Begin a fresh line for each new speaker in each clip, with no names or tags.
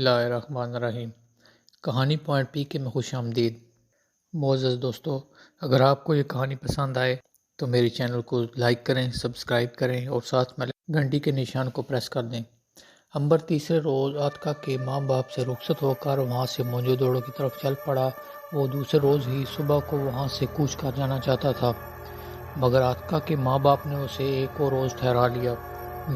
اللہ الرحمن الرحیم۔ کہانی پوائنٹ پی کے میں خوش آمدید۔ معزز دوستو، اگر آپ کو یہ کہانی پسند آئے تو میری چینل کو لائک کریں، سبسکرائب کریں اور ساتھ میں گھنٹی کے نشان کو پریس کر دیں۔ امبر تیسرے روز عاتکہ کے ماں باپ سے رخصت ہو کر وہاں سے مونجو دوڑو کی طرف چل پڑا۔ وہ دوسرے روز ہی صبح کو وہاں سے کوچ کر جانا چاہتا تھا، مگر عاتکہ کے ماں باپ نے اسے ایک اور روز ٹھہرا لیا۔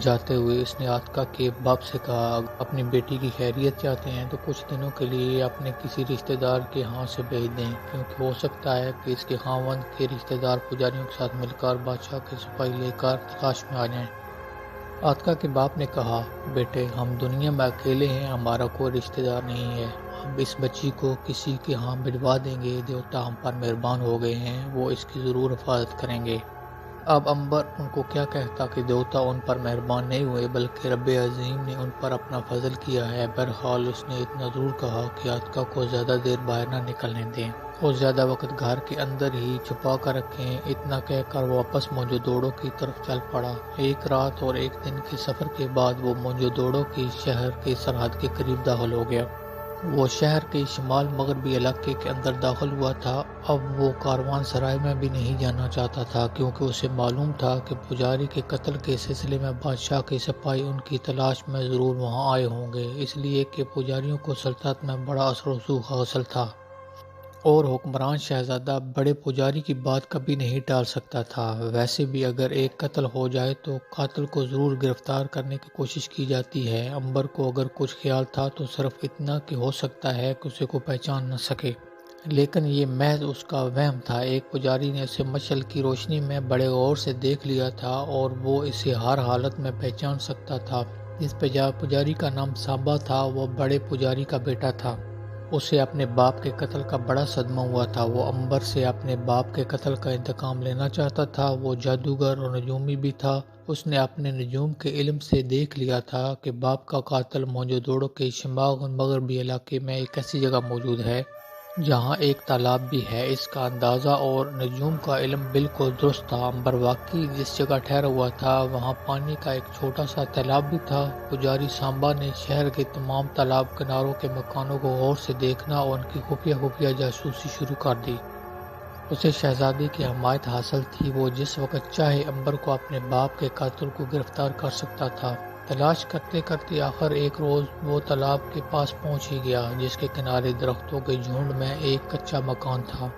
جاتے ہوئے اس نے عاتکہ کے باپ سے کہا، اگر اپنی بیٹی کی خیریت چاہتے ہیں تو کچھ دنوں کے لیے اپنے کسی رشتہ دار کے ہاں سے بھیج دیں، کیونکہ ہو سکتا ہے کہ اس کے خاوند کے رشتہ دار پجاریوں کے ساتھ مل کر بادشاہ کے سپاہی لے کر تلاش میں آ جائیں۔ عاتکہ کے باپ نے کہا، بیٹے ہم دنیا میں اکیلے ہیں، ہمارا کوئی رشتہ دار نہیں ہے، ہم اس بچی کو کسی کے ہاں بھجوا دیں گے، دیوتا ہم پر مہربان ہو گئے ہیں، وہ اس کی ضرور حفاظت کریں گے۔ اب امبر ان کو کیا کہتا کہ دیوتا ان پر مہربان نہیں ہوئے بلکہ رب عظیم نے ان پر اپنا فضل کیا ہے۔ بہرحال اس نے اتنا ضرور کہا کہ عاتکہ کو زیادہ دیر باہر نہ نکلنے دیں اور زیادہ وقت گھر کے اندر ہی چھپا کر رکھیں۔ اتنا کہہ کر واپس مونجو دوڑو کی طرف چل پڑا۔ ایک رات اور ایک دن کے سفر کے بعد وہ مونجو دوڑو کی شہر کے سرحد کے قریب داخل ہو گیا۔ وہ شہر کے شمال مغربی علاقے کے اندر داخل ہوا تھا۔ اب وہ کاروان سرائے میں بھی نہیں جانا چاہتا تھا، کیونکہ اسے معلوم تھا کہ پجاری کے قتل کے سلسلے میں بادشاہ کے سپاہی ان کی تلاش میں ضرور وہاں آئے ہوں گے، اس لیے کہ پجاریوں کو سلطنت میں بڑا اثر و رسوخ حاصل تھا اور حکمران شہزادہ بڑے پجاری کی بات کبھی نہیں ٹال سکتا تھا۔ ویسے بھی اگر ایک قتل ہو جائے تو قاتل کو ضرور گرفتار کرنے کی کوشش کی جاتی ہے۔ امبر کو اگر کچھ خیال تھا تو صرف اتنا کہ ہو سکتا ہے کہ اسے کو پہچان نہ سکے، لیکن یہ محض اس کا وہم تھا۔ ایک پجاری نے اسے مشعل کی روشنی میں بڑے غور سے دیکھ لیا تھا اور وہ اسے ہر حالت میں پہچان سکتا تھا۔ جس پجاری کا نام سانبا تھا وہ بڑے پجاری کا بیٹا تھا۔ اسے اپنے باپ کے قتل کا بڑا صدمہ ہوا تھا۔ وہ امبر سے اپنے باپ کے قتل کا انتقام لینا چاہتا تھا۔ وہ جادوگر اور نجومی بھی تھا۔ اس نے اپنے نجوم کے علم سے دیکھ لیا تھا کہ باپ کا قاتل مونجو دوڑو کے شمال مغربی علاقے میں ایک ایسی جگہ موجود ہے جہاں ایک تالاب بھی ہے۔ اس کا اندازہ اور نجوم کا علم بالکل درست تھا۔ امبر واقعی جس جگہ ٹھہرا ہوا تھا وہاں پانی کا ایک چھوٹا سا تالاب بھی تھا۔ پجاری سانبا نے شہر کے تمام تالاب کناروں کے مکانوں کو غور سے دیکھنا اور ان کی خفیہ جاسوسی شروع کر دی۔ اسے شہزادی کی حمایت حاصل تھی۔ وہ جس وقت چاہے امبر کو اپنے باپ کے قاتل کو گرفتار کر سکتا تھا۔ تلاش کرتے کرتے آخر ایک روز وہ تالاب کے پاس پہنچ ہی گیا، جس کے کنارے درختوں کے جھنڈ میں ایک کچا مکان تھا۔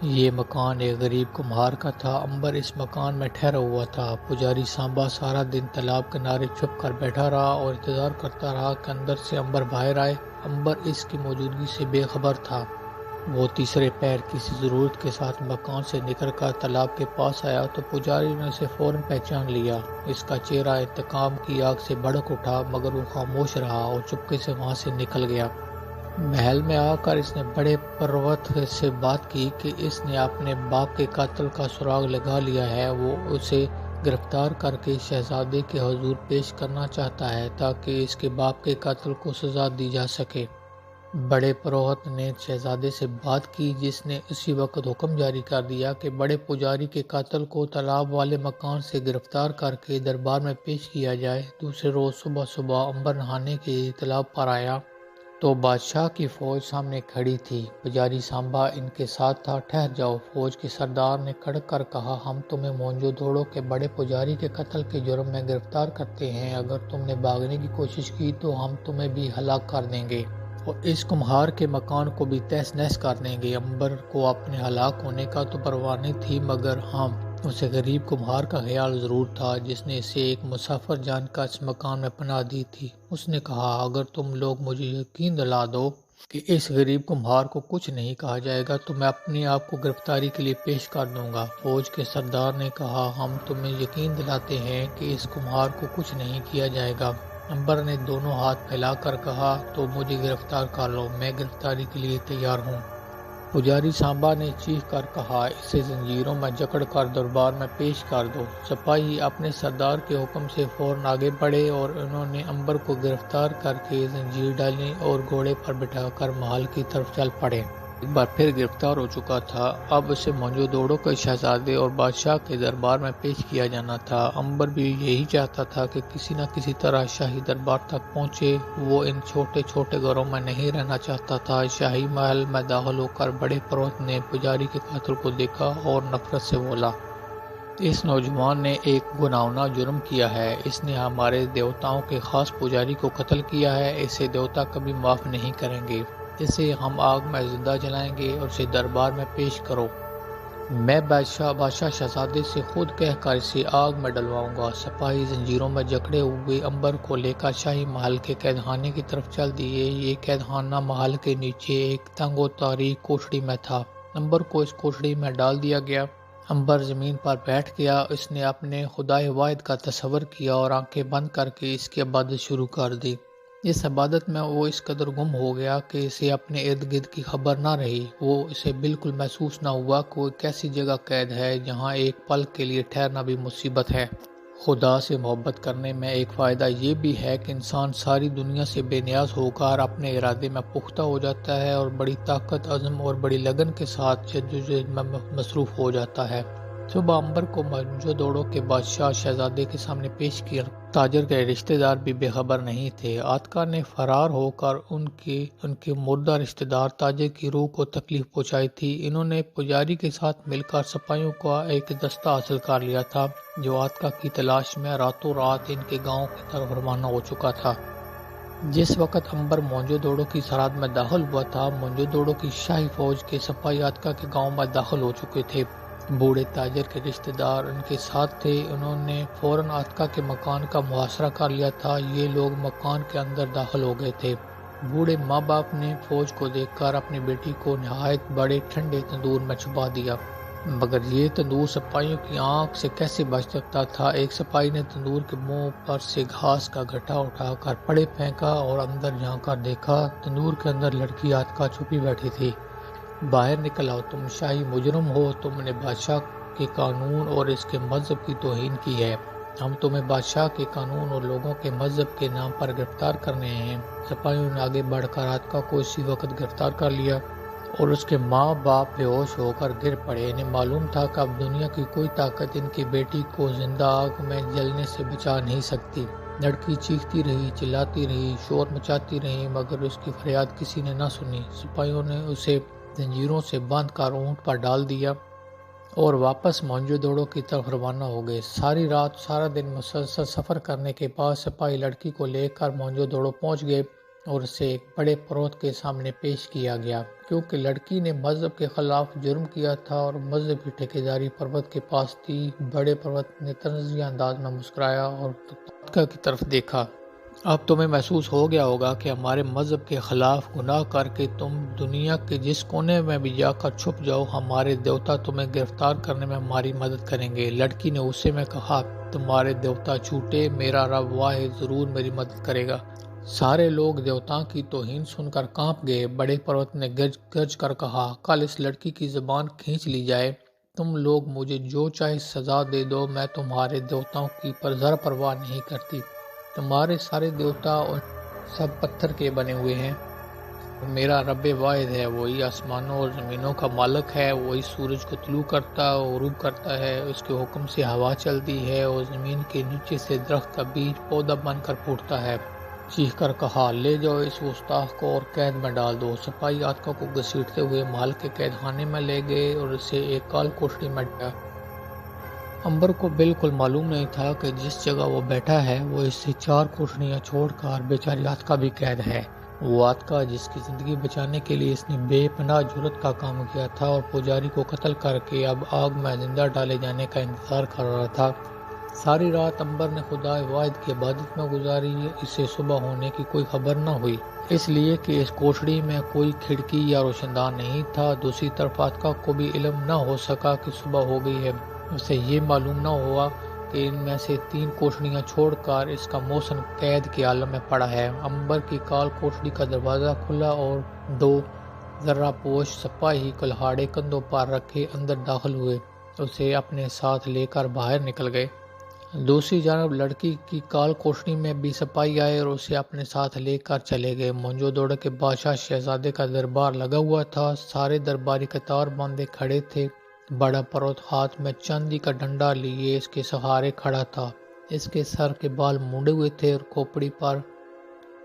یہ مکان ایک غریب کمہار کا تھا۔ امبر اس مکان میں ٹھہرا ہوا تھا۔ پجاری سانبا سارا دن تالاب کنارے چھپ کر بیٹھا رہا اور انتظار کرتا رہا کہ اندر سے امبر باہر آئے۔ امبر اس کی موجودگی سے بے خبر تھا۔ وہ تیسرے پہر کسی ضرورت کے ساتھ مکان سے نکل کر تالاب کے پاس آیا تو پجاری نے اسے فوراً پہچان لیا۔ اس کا چہرہ انتقام کی آگ سے بھڑک اٹھا، مگر وہ خاموش رہا اور چپکے سے وہاں سے نکل گیا۔ محل میں آ کر اس نے بڑے پروت سے بات کی کہ اس نے اپنے باپ کے قاتل کا سراغ لگا لیا ہے۔ وہ اسے گرفتار کر کے شہزادے کے حضور پیش کرنا چاہتا ہے تاکہ اس کے باپ کے قاتل کو سزا دی جا سکے۔ بڑے پروہت نے شہزادے سے بات کی، جس نے اسی وقت حکم جاری کر دیا کہ بڑے پجاری کے قاتل کو تالاب والے مکان سے گرفتار کر کے دربار میں پیش کیا جائے۔ دوسرے روز صبح امبر نہانے کے لیے تالاب پر آیا تو بادشاہ کی فوج سامنے کھڑی تھی۔ پجاری سانبا ان کے ساتھ تھا۔ ٹھہر جاؤ، فوج کے سردار نے کڑک کر کہا، ہم تمہیں مونجو دوڑو کے بڑے پجاری کے قتل کے جرم میں گرفتار کرتے ہیں۔ اگر تم نے بھاگنے کی کوشش کی تو ہم تمہیں بھی ہلاک کر دیں گے اور اس کمہار کے مکان کو بھی تہس نہس کر دیں گے۔ امبر کو اپنے ہلاک ہونے کا تو پرواہ نہیں تھی، مگر ہاں اسے غریب کمہار کا خیال ضرور تھا جس نے اسے ایک مسافر جان کر اس مکان میں پناہ دی تھی۔ اس نے کہا، اگر تم لوگ مجھے یقین دلا دو کہ اس غریب کمہار کو کچھ نہیں کہا جائے گا تو میں اپنے آپ کو گرفتاری کے لیے پیش کر دوں گا۔ فوج کے سردار نے کہا، ہم تمہیں یقین دلاتے ہیں کہ اس کمہار کو کچھ نہیں کیا جائے گا۔ امبر نے دونوں ہاتھ پھیلا کر کہا، تو مجھے گرفتار کر لو، میں گرفتاری کے لیے تیار ہوں۔ پجاری سانبا نے چیخ کر کہا، اسے زنجیروں میں جکڑ کر دربار میں پیش کر دو۔ سپاہی اپنے سردار کے حکم سے فوراً آگے بڑھے اور انہوں نے امبر کو گرفتار کر کے زنجیر ڈالیں اور گھوڑے پر بٹھا کر محل کی طرف چل پڑے۔ ایک بار پھر گرفتار ہو چکا تھا۔ اب اسے موئنجودوڑو کے شہزادے اور بادشاہ کے دربار میں پیش کیا جانا تھا۔ امبر بھی یہی چاہتا تھا کہ کسی نہ کسی طرح شاہی دربار تک پہنچے۔ وہ ان چھوٹے چھوٹے گھروں میں نہیں رہنا چاہتا تھا۔ شاہی محل میں داخل ہو کر بڑے پروت نے پجاری کے قاتل کو دیکھا اور نفرت سے بولا، اس نوجوان نے ایک گناہگار جرم کیا ہے۔ اس نے ہمارے دیوتاؤں کے خاص پجاری کو قتل کیا ہے۔ اسے دیوتا کبھی معاف نہیں کریں گے۔ اسے ہم آگ میں زندہ جلائیں گے اور اسے دربار میں پیش کرو۔ میں بادشاہ شہزادے سے خود کہہ کر اسے آگ میں ڈلواؤں گا۔ سپاہی زنجیروں میں جکڑے ہوئے امبر کو لے کر شاہی محل کے قید خانے کی طرف چل دیے۔ یہ قید خانہ محل کے نیچے ایک تنگ و تاریک کوٹھڑی میں تھا۔ امبر کو اس کوٹھڑی میں ڈال دیا گیا۔ امبر زمین پر بیٹھ گیا۔ اس نے اپنے خدائے واحد کا تصور کیا اور آنکھیں بند کر کے اس کی عبادت شروع کر دی۔ اس عبادت میں وہ اس قدر گم ہو گیا کہ اسے اپنے ارد گرد کی خبر نہ رہی۔ اسے بالکل محسوس نہ ہوا کہ وہ ایک ایسی جگہ قید ہے جہاں ایک پل کے لیے ٹھہرنا بھی مصیبت ہے۔ خدا سے محبت کرنے میں ایک فائدہ یہ بھی ہے کہ انسان ساری دنیا سے بے نیاز ہو کر اپنے ارادے میں پختہ ہو جاتا ہے اور بڑی طاقت، عزم اور بڑی لگن کے ساتھ جدوجہد میں مصروف ہو جاتا ہے۔ صبح امبر کو موئنجودوڑو کے بادشاہ شہزادے کے سامنے پیش کیا۔ تاجر کے رشتہ دار بھی بے خبر نہیں تھے۔ آتکا نے فرار ہو کر ان کے مردہ رشتہ دار تاجر کی روح کو تکلیف پہنچائی تھی۔ انہوں نے پجاری کے ساتھ مل کر سپاہیوں کا ایک دستہ حاصل کر لیا تھا جو آتکا کی تلاش میں راتوں رات ان کے گاؤں کی طرف روانہ ہو چکا تھا۔ جس وقت امبر موئنجودوڑو کی سرحد میں داخل ہوا تھا، موئنجودوڑو کی شاہی فوج کے سپاہی آتکا کے گاؤں میں داخل ہو چکے تھے۔ بوڑھے تاجر کے رشتہ دار ان کے ساتھ تھے۔ انہوں نے فوراً آتکا کے مکان کا محاصرہ کر لیا تھا۔ یہ لوگ مکان کے اندر داخل ہو گئے تھے۔ بوڑھے ماں باپ نے فوج کو دیکھ کر اپنی بیٹی کو نہایت بڑے ٹھنڈے تندور میں چھپا دیا، مگر یہ تندور سپاہیوں کی آنکھ سے کیسے بچ سکتا تھا؟ ایک سپاہی نے تندور کے منہ پر سے گھاس کا گٹھا اٹھا کر پڑے پھینکا اور اندر جھانک کر دیکھا۔ تندور کے اندر لڑکی آتکا چھپی بیٹھی تھی۔ باہر نکل آؤ، تم شاہی مجرم ہو، تم نے بادشاہ کے قانون اور اس کے مذہب کی توہین کی ہے۔ ہم تمہیں بادشاہ کے قانون اور لوگوں کے مذہب کے نام پر گرفتار کرنے ہیں۔ سپاہیوں نے آگے بڑھ کر آتکا کو اسی وقت گرفتار کر لیا اور اس کے ماں باپ بے ہوش ہو کر گر پڑے۔ انہیں معلوم تھا کہ اب دنیا کی کوئی طاقت ان کی بیٹی کو زندہ آگ میں جلنے سے بچا نہیں سکتی۔ لڑکی چیختی رہی، چلاتی رہی، شور مچاتی رہی، مگر اس کی فریاد کسی نے نہ سنی۔ سپاہیوں نے اسے زنجیروں سے باندھ کر اونٹ پر ڈال دیا اور واپس موئنجودوڑو کی طرف روانہ ہو گئے۔ ساری رات سارا دن مسلسل سفر کرنے کے بعد سپاہی لڑکی کو لے کر موئنجودوڑو پہنچ گئے اور اسے ایک بڑے پروت کے سامنے پیش کیا گیا، کیونکہ لڑکی نے مذہب کے خلاف جرم کیا تھا اور مذہب کی ٹھیکیداری پروت کے پاس تھی۔ بڑے پروت نے طنزیہ انداز میں مسکرایا اور آتکا کی طرف دیکھا۔ اب تمہیں محسوس ہو گیا ہوگا کہ ہمارے مذہب کے خلاف گناہ کر کے تم دنیا کے جس کونے میں بھی جا کر چھپ جاؤ، ہمارے دیوتا تمہیں گرفتار کرنے میں ہماری مدد کریں گے۔ لڑکی نے غصے میں کہا، تمہارے دیوتا جھوٹے، میرا رب واحد ضرور میری مدد کرے گا۔ سارے لوگ دیوتاؤں کی توہین سن کر کانپ گئے۔ بڑے پروت نے گرج کر کہا، کل اس لڑکی کی زبان کھینچ لی جائے۔ تم لوگ مجھے جو چاہے سزا دے دو، میں تمہارے دیوتاؤں کی ذرا پرواہ نہیں کرتی۔ تمہارے سارے دیوتا اور سب پتھر کے بنے ہوئے ہیں اور میرا رب واحد ہے، وہی آسمانوں اور زمینوں کا مالک ہے، وہی سورج کو طلوع کرتا اور غروب کرتا ہے، اس کے حکم سے ہوا چلتی ہے اور زمین کے نیچے سے درخت کا بیج پودا بن کر پھوٹتا ہے۔ چیخ کر کہا، لے جاؤ اس گستاخ کو اور قید میں ڈال دو۔ سپاہی آتکا کو گھسیٹتے ہوئے محل کے قید خانے میں لے گئے اور اسے ایک کال کوٹھڑی میں ڈالا۔ امبر کو بالکل معلوم نہیں تھا کہ جس جگہ وہ بیٹھا ہے وہ اس سے 4 کوٹھڑیاں چھوڑ کر بیچاری آتکا بھی قید ہے۔ وہ آتکا جس کی زندگی بچانے کے لیے اس نے بے پناہ جرات کا کام کیا تھا اور پجاری کو قتل کر کے اب آگ میں زندہ ڈالے جانے کا انتظار کر رہا تھا۔ ساری رات امبر نے خدا واحد کی عبادت میں گزاری۔ اسے صبح ہونے کی کوئی خبر نہ ہوئی، اس لیے کہ اس کوٹھڑی میں کوئی کھڑکی یا روشن دان نہیں تھا۔ دوسری طرف آتکا کو بھی علم نہ ہو سکا کہ صبح ہو گئی ہے۔ اسے یہ معلوم نہ ہوا کہ ان میں سے 3 کوٹھڑیاں چھوڑ کر اس کا محسن قید کے عالم میں پڑا ہے۔ امبر کی کال کوٹھڑی کا دروازہ کھلا اور 2 زرہ پوش سپاہی کلہاڑے کندھوں پر رکھے اندر داخل ہوئے، اسے اپنے ساتھ لے کر باہر نکل گئے۔ دوسری جانب لڑکی کی کال کوٹڑی میں بھی سپاہی آئے اور اسے اپنے ساتھ لے کر چلے گئے۔ موہنجو دڑو کے بادشاہ شہزادے کا دربار لگا ہوا تھا، سارے درباری قطار باندھے کھڑے تھے۔ بڑا پروت ہاتھ میں چاندی کا ڈنڈا لیے اس کے سہارے کھڑا تھا۔ اس کے سر کے بال مونڈے ہوئے تھے اور کھوپڑی پر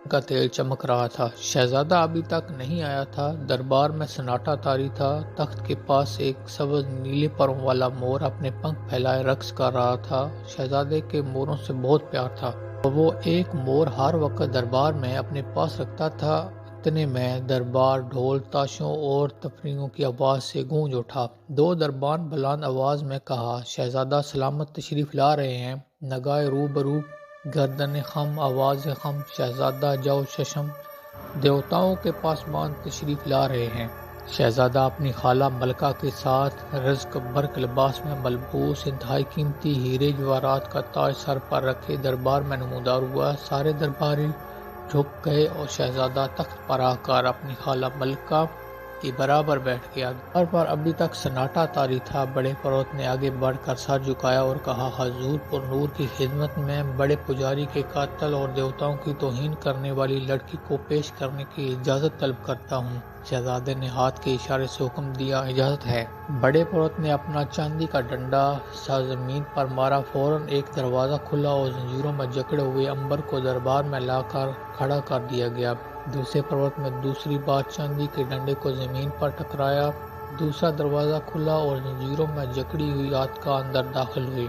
کا تیل چمک رہا تھا۔ شہزادہ ابھی تک نہیں آیا تھا۔ دربار میں سناٹا طاری تھا۔ تخت کے پاس ایک سبز نیلے پروں والا مور اپنے پنکھ پھیلائے رقص کر رہا تھا۔ شہزادے کے موروں سے بہت پیار تھا۔ وہ ایک مور ہر وقت دربار میں اپنے پاس رکھتا تھا۔ اتنے میں دربار ڈھول تاشوں اور تفریحوں کی آواز سے گونج اٹھا۔ دو دربان بلند آواز میں کہا، شہزادہ سلامت تشریف لا رہے ہیں۔ نگائے روبرو، گردن خم، آواز خم، شہزادہ جو ششم دیوتاؤں کے پاسبان تشریف لا رہے ہیں۔ شہزادہ اپنی خالہ ملکہ کے ساتھ رزق برق لباس میں ملبوس، انتہائی قیمتی ہیرے جواہرات کا تاج سر پر رکھے دربار میں نمودار ہوا۔ سارے درباری جھک گئے اور شہزادہ تخت پر آ کر اپنی خالہ ملکہ کے برابر بیٹھ گیا۔ دربار پر ابھی تک سناٹا طاری تھا۔ بڑے پروت نے آگے بڑھ کر سر جھکایا اور کہا، حضور پر نور کی خدمت میں بڑے پجاری کے قاتل اور دیوتاؤں کی توہین کرنے والی لڑکی کو پیش کرنے کی اجازت طلب کرتا ہوں۔ شہزادے نے ہاتھ کے اشارے سے حکم دیا، اجازت ہے۔ بڑے پروت نے اپنا چاندی کا ڈنڈا زمین پر مارا۔ فوراً ایک دروازہ کھلا اور زنجیروں میں جکڑے ہوئے عنبر کو دربار میں لا کر کھڑا کر دیا گیا۔ دوسرے پروت میں دوسری بار چاندی کے ڈنڈے کو زمین پر ٹکرایا۔ دوسرا دروازہ کھلا اور زنجیروں میں جکڑی ہوئی عاتکہ اندر داخل ہوئی۔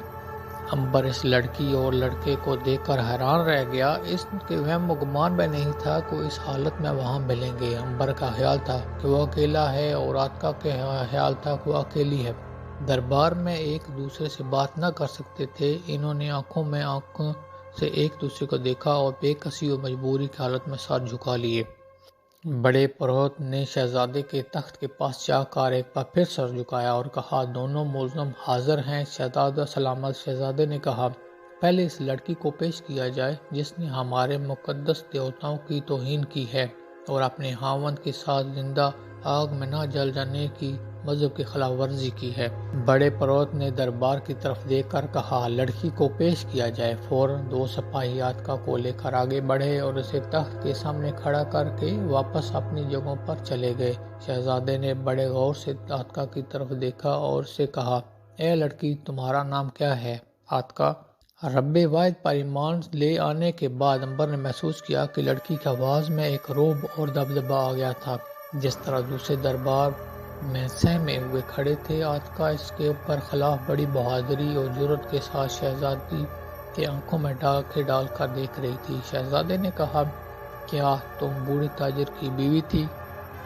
عنبر اس لڑکی اور لڑکے کو دیکھ کر حیران رہ گیا۔ اس کے وہم و گمان میں نہیں تھا کہ اس حالت میں وہاں ملیں گے۔ عنبر کا خیال تھا کہ وہ اکیلا ہے اور عاتکہ کا خیال تھا کہ وہ اکیلی ہے۔ دربار میں ایک دوسرے سے بات نہ کر سکتے تھے۔ انہوں نے آنکھوں میں آنکھوں سے ایک دوسرے کو دیکھا اور بے کسی و مجبوری کی حالت میں سر جھکا لیے۔ بڑے پروت نے شہزادے کے تخت کے پاس جا کر ایک بار پھر سر جھکایا اور کہا، دونوں ملزم حاضر ہیں۔ شہزادہ سلامت۔ شہزادے نے کہا، پہلے اس لڑکی کو پیش کیا جائے جس نے ہمارے مقدس دیوتاؤں کی توہین کی ہے اور اپنے خاوند کے ساتھ زندہ آگ میں نہ جل جانے کی مذہب کی خلاف ورزی کی ہے۔ بڑے پروت نے دربار کی طرف دیکھ کر کہا، لڑکی کو پیش کیا جائے۔ فوراً دو سپاہی عاتکہ کو لے کر آگے بڑھے اور اسے تخت کے سامنے کھڑا کر کے واپس اپنی جگہوں پر چلے گئے۔ شہزادے نے بڑے غور سے عاتکہ کی طرف دیکھا اور اسے کہا، اے لڑکی، تمہارا نام کیا ہے؟ عاتکہ رب واحد پر ایمان لے آنے کے بعد عنبر نے محسوس کیا کہ لڑکی کی آواز میں ایک رعب اور دبدبہ آ گیا تھا۔ جس طرح دوسرے دربار میں سہمے ہوئے کھڑے تھے، عاتکہ اس کے برخلاف بڑی بہادری اور جرأت کے ساتھ شہزادی کے آنکھوں میں ڈاکے ڈال کر دیکھ رہی تھی۔ شہزادے نے کہا، کیا تم بوڑھے تاجر کی بیوی تھی؟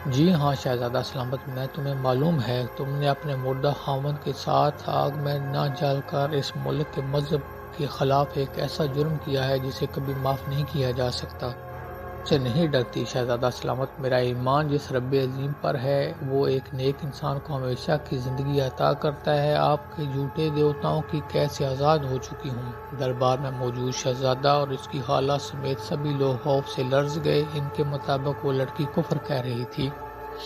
جی ہاں شہزادہ سلامت، میں تمہیں معلوم ہے تم نے اپنے مردہ خاوند کے ساتھ آگ میں نہ جل کر اس ملک کے مذہب کے خلاف ایک ایسا جرم کیا ہے جسے کبھی معاف نہیں کیا جا سکتا۔ سے نہیں ڈرتی شہزادہ سلامت، میرا ایمان جس رب عظیم پر ہے وہ ایک نیک انسان کو ہمیشہ کی زندگی عطا کرتا ہے۔ آپ کے جھوٹے دیوتاؤں کی قید سے آزاد ہو چکی ہوں۔ دربار میں موجود شہزادہ اور اس کی خالہ سمیت سبھی لوگ خوف سے لرز گئے۔ ان کے مطابق وہ لڑکی کفر کہہ رہی تھی۔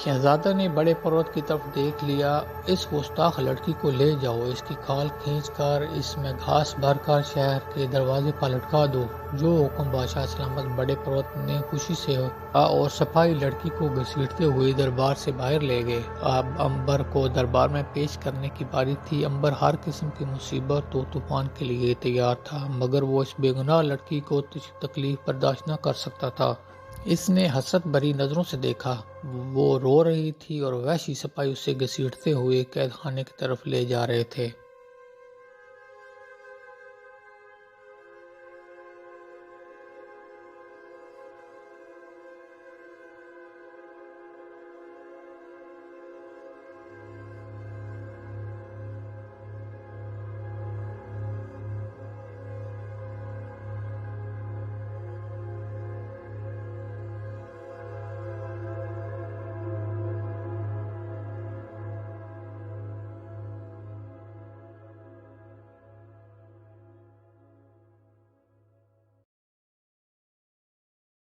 شہزادہ نے بڑے پروت کی طرف دیکھ لیا، اس گستاخ لڑکی کو لے جاؤ، اس کی کھال کھینچ کر اس میں گھاس بھر کر شہر کے دروازے پر لٹکا دو۔ جو حکم بادشاہ سلامت۔ بڑے پروت نے خوشی سے اور سپاہی لڑکی کو گھسیٹتے ہوئے دربار سے باہر لے گئے۔ اب عنبر کو دربار میں پیش کرنے کی باری تھی۔ عنبر ہر قسم کی مصیبت و طوفان کے لیے تیار تھا، مگر وہ اس بے گناہ لڑکی کو تکلیف برداشت نہ کر سکتا تھا۔ اس نے حسرت بھری نظروں سے دیکھا، وہ رو رہی تھی اور وحشی سپاہی اسے گھسیٹتے ہوئے قید خانے کی طرف لے جا رہے تھے۔